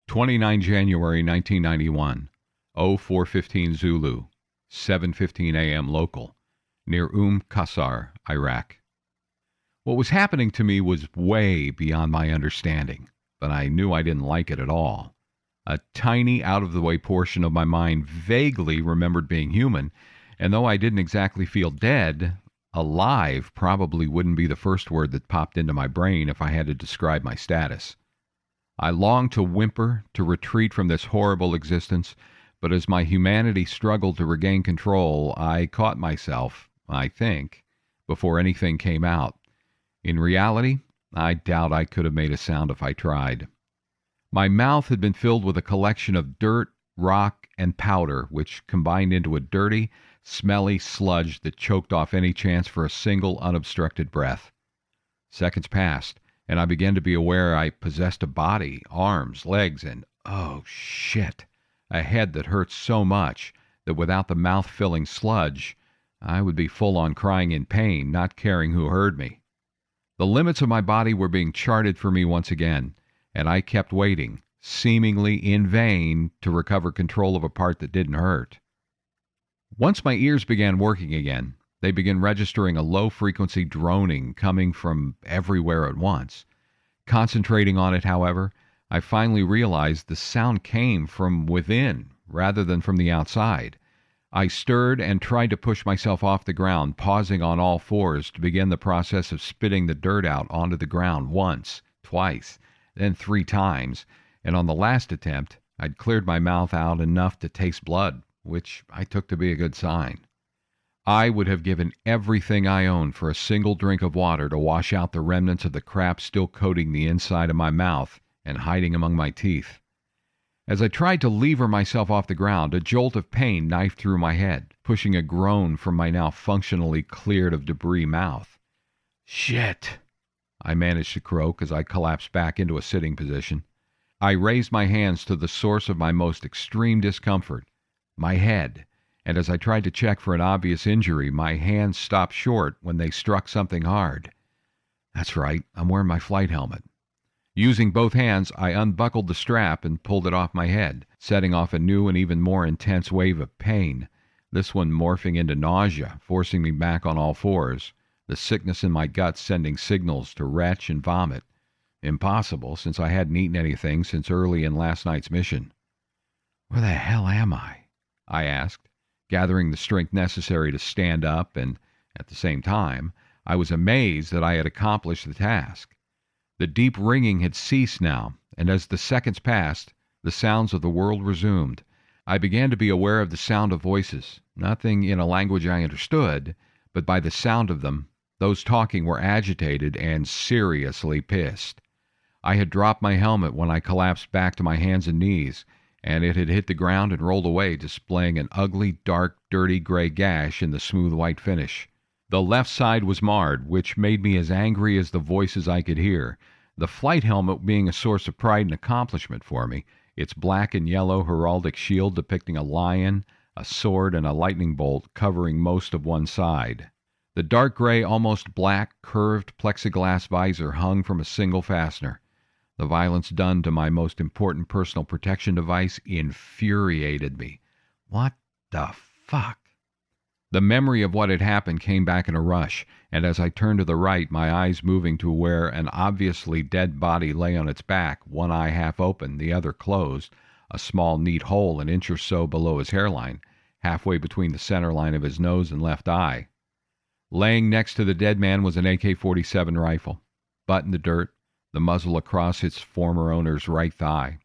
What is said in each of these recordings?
29 January 1991, 0415 Zulu, 7:15 a.m. local, near Qasr, Iraq. What was happening to me was way beyond my understanding, but I knew I didn't like it at all. A tiny, out-of-the-way portion of my mind vaguely remembered being human, and though I didn't exactly feel dead, alive probably wouldn't be the first word that popped into my brain if I had to describe my status. I longed to whimper, to retreat from this horrible existence, but as my humanity struggled to regain control, I caught myself, I think, before anything came out. In reality, I doubt I could have made a sound if I tried. My mouth had been filled with a collection of dirt, rock, and powder, which combined into a dirty, smelly sludge that choked off any chance for a single unobstructed breath. Seconds passed, and I began to be aware I possessed a body, arms, legs, and, oh shit, a head that hurt so much that without the mouth-filling sludge, I would be full on crying in pain, not caring who heard me. The limits of my body were being charted for me once again, and I kept waiting, seemingly in vain, to recover control of a part that didn't hurt. Once my ears began working again, they began registering a low-frequency droning coming from everywhere at once. Concentrating on it, however, I finally realized the sound came from within rather than from the outside. I stirred and tried to push myself off the ground, pausing on all fours to begin the process of spitting the dirt out onto the ground once, twice, then 3 times, and on the last attempt, I'd cleared my mouth out enough to taste blood, which I took to be a good sign. I would have given everything I owned for a single drink of water to wash out the remnants of the crap still coating the inside of my mouth and hiding among my teeth. As I tried to lever myself off the ground, a jolt of pain knifed through my head, pushing a groan from my now functionally cleared of debris mouth. "Shit!" I managed to croak as I collapsed back into a sitting position. I raised my hands to the source of my most extreme discomfort, my head, and as I tried to check for an obvious injury, my hands stopped short when they struck something hard. That's right, I'm wearing my flight helmet. Using both hands, I unbuckled the strap and pulled it off my head, setting off a new and even more intense wave of pain, this one morphing into nausea, forcing me back on all fours, the sickness in my guts sending signals to retch and vomit. Impossible, since I hadn't eaten anything since early in last night's mission. "Where the hell am I?" I asked, gathering the strength necessary to stand up, and, at the same time, I was amazed that I had accomplished the task. The deep ringing had ceased now, and as the seconds passed, the sounds of the world resumed. I began to be aware of the sound of voices, nothing in a language I understood, but by the sound of them, those talking were agitated and seriously pissed. I had dropped my helmet when I collapsed back to my hands and knees, and it had hit the ground and rolled away, displaying an ugly, dark, dirty gray gash in the smooth white finish. The left side was marred, which made me as angry as the voices I could hear, the flight helmet being a source of pride and accomplishment for me, its black and yellow heraldic shield depicting a lion, a sword, and a lightning bolt covering most of one side. The dark gray, almost black, curved plexiglass visor hung from a single fastener. The violence done to my most important personal protection device infuriated me. What the fuck? The memory of what had happened came back in a rush, and as I turned to the right, my eyes moving to where an obviously dead body lay on its back, one eye half open, the other closed, a small neat hole an inch or so below his hairline, halfway between the center line of his nose and left eye. Laying next to the dead man was an AK-47 rifle, butt in the dirt, the muzzle across its former owner's right thigh.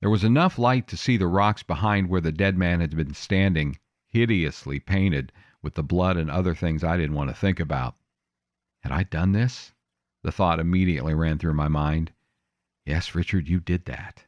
There was enough light to see the rocks behind where the dead man had been standing, hideously painted with the blood and other things I didn't want to think about. Had I done this? The thought immediately ran through my mind. Yes, Richard, you did that.